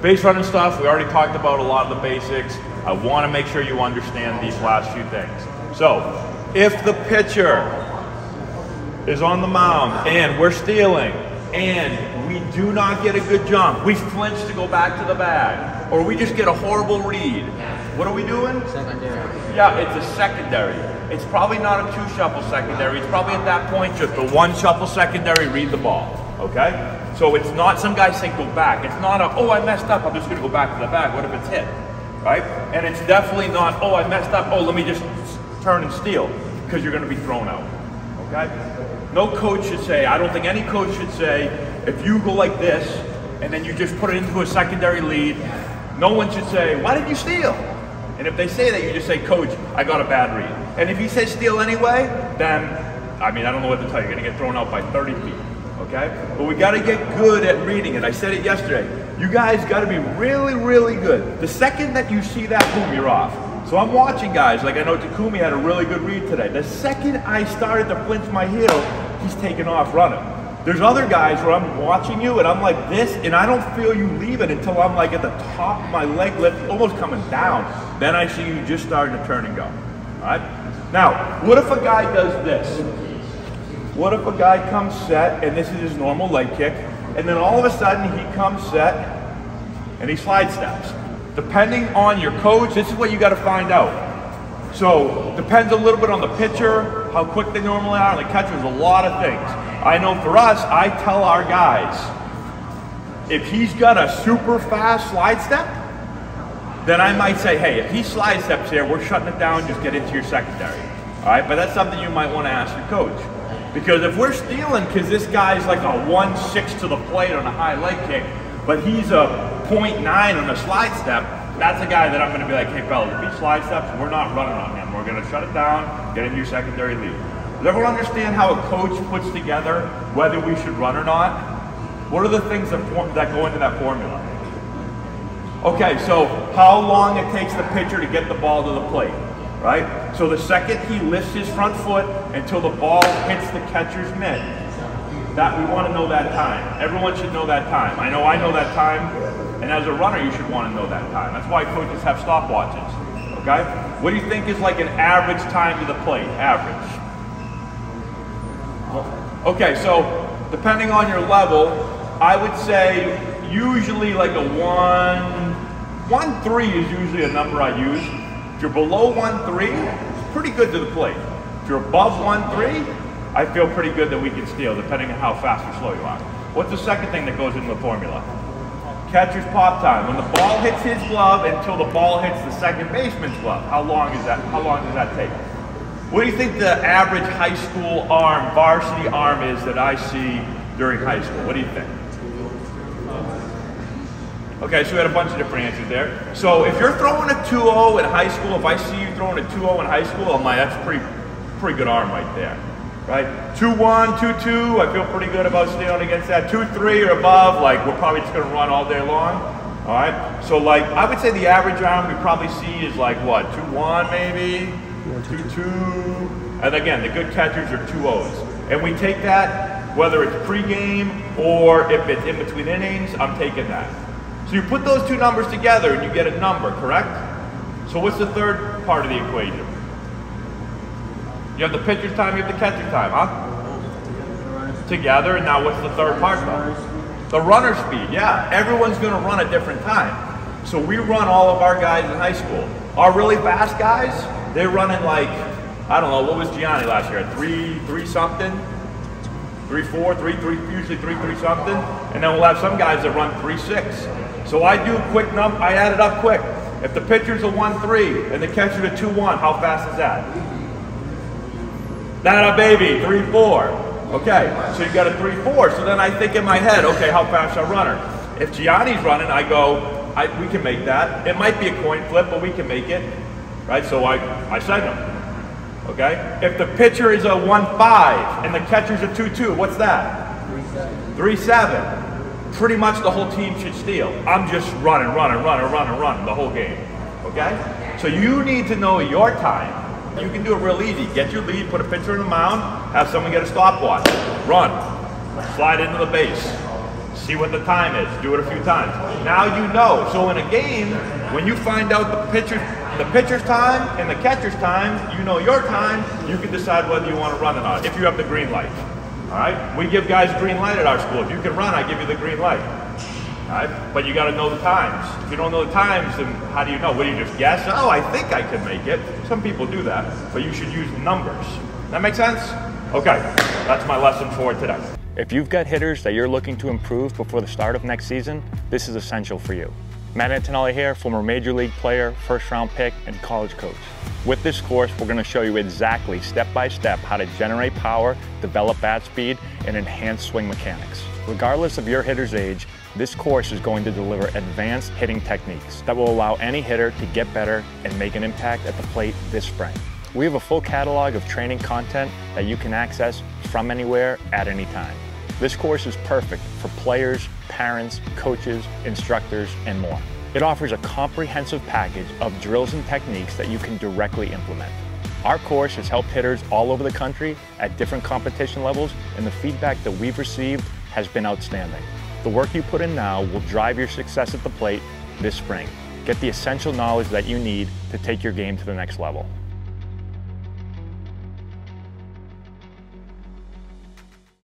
base running stuff, we already talked about a lot of the basics. I want to make sure you understand these last few things. So, if the pitcher is on the mound and we're stealing and we do not get a good jump, we flinch to go back to the bag, or we just get a horrible read, what are we doing? Secondary. Yeah, it's a secondary. It's probably not a 2-shuffle secondary. It's probably at that point just a 1-shuffle secondary, read the ball, okay? So it's not, some guys say go back. It's not a, oh, I messed up, I'm just gonna go back to the bag. What if it's hit, right? And it's definitely not, oh, I messed up, oh, let me just turn and steal, because you're gonna be thrown out, okay? No coach should say, I don't think any coach should say, if you go like this, and then you just put it into a secondary lead, no one should say, why did you steal? And if they say that, you just say, coach, I got a bad read. And if he says steal anyway, then, I mean, I don't know what to tell you. You're gonna get thrown out by 30 feet, okay? But we gotta get good at reading it. I said it yesterday. You guys gotta be really, really good. The second that you see that, boom, you're off. So I'm watching guys, like I know Takumi had a really good read today. The second I started to flinch my heel, he's taking off running. There's other guys where I'm watching you and I'm like this, and I don't feel you leaving until I'm like at the top of my leg lift, almost coming down. Then I see you just starting to turn and go, all right? Now, what if a guy does this? What if a guy comes set, and this is his normal leg kick, and then all of a sudden he comes set, and he slide steps? Depending on your coach, this is what you gotta find out. So, depends a little bit on the pitcher, how quick they normally are, and the catcher, there's a lot of things. I know for us, I tell our guys, if he's got a super fast slide step, then I might say, hey, if he slide steps here, we're shutting it down, just get into your secondary. All right, but that's something you might want to ask your coach. Because if we're stealing, because this guy's like a 1-6 to the plate on a high leg kick, but he's a 0.9 on a slide step, that's a guy that I'm going to be like, hey fellas, if he slide steps, we're not running on him. We're going to shut it down, get into your secondary lead. Does everyone understand how a coach puts together whether we should run or not? What are the things that go into that formula? Okay, so how long it takes the pitcher to get the ball to the plate, right? So the second he lifts his front foot until the ball hits the catcher's mitt, that we want to know that time. Everyone should know that time. I know that time, and as a runner you should want to know that time. That's why coaches have stopwatches, okay? What do you think is like an average time to the plate, average? Okay, so depending on your level, I would say usually like a 1.3 is usually a number I use. If you're below 1.3, it's pretty good to the plate. If you're above 1.3, I feel pretty good that we can steal, depending on how fast or slow you are. What's the second thing that goes into the formula? Catcher's pop time. When the ball hits his glove until the ball hits the second baseman's glove, how long does that take? What do you think the average high school arm, varsity arm is that I see during high school? What do you think? Okay, so we had a bunch of different answers there. So if you're throwing a 2-0 in high school, if I see you throwing a 2-0 in high school, I'm like, that's pretty good arm right there, right? 2-1, 2-2, I feel pretty good about stealing against that. 2-3 or above, like we're probably just gonna run all day long, all right? So like, I would say the average arm we probably see is like what, 2-1 maybe? 2-2, and again, the good catchers are 2-0s. And we take that, whether it's pre-game or if it's in between innings, I'm taking that. So you put those two numbers together and you get a number, correct? So what's the third part of the equation? You have the pitcher's time, you have the catcher's time, huh? Together, and now what's the third part though? The runner speed, yeah. Everyone's gonna run a different time. So we run all of our guys in high school. Our really fast guys, they're running like, I don't know, what was Gianni last year? 3 something? 3.4, usually 3 something. And then we'll have some guys that run 3.6. So I do a quick I add it up quick. If the pitcher's a 1.3 and the catcher's a 2.1, how fast is that? That a baby, 3.4. Okay, so you got a 3.4. So then I think in my head, okay, how fast is our runner? If Gianni's running, I go, we can make that. It might be a coin flip, but we can make it. Right, so I send them, okay? If the pitcher is a 1.5 and the catcher's a 2.2, what's that? 3.7. Pretty much the whole team should steal. I'm just running the whole game, okay? So you need to know your time. You can do it real easy. Get your lead, put a pitcher in the mound, have someone get a stopwatch, run, slide into the base. See what the time is. Do it a few times. Now you know. So in a game, when you find out the pitcher's time and the catcher's time, you know your time, you can decide whether you want to run or not, if you have the green light. All right? We give guys green light at our school. If you can run, I give you the green light. All right? But you got to know the times. If you don't know the times, then how do you know? What do you just guess? Oh, I think I can make it. Some people do that, but you should use numbers. That make sense? Okay, that's my lesson for today. If you've got hitters that you're looking to improve before the start of next season, this is essential for you. Matt Antonelli here, former Major League player, first-round pick, and college coach. With this course, we're going to show you exactly, step-by-step, how to generate power, develop bat speed, and enhance swing mechanics. Regardless of your hitter's age, this course is going to deliver advanced hitting techniques that will allow any hitter to get better and make an impact at the plate this spring. We have a full catalog of training content that you can access from anywhere at any time. This course is perfect for players, parents, coaches, instructors, and more. It offers a comprehensive package of drills and techniques that you can directly implement. Our course has helped hitters all over the country at different competition levels, and the feedback that we've received has been outstanding. The work you put in now will drive your success at the plate this spring. Get the essential knowledge that you need to take your game to the next level.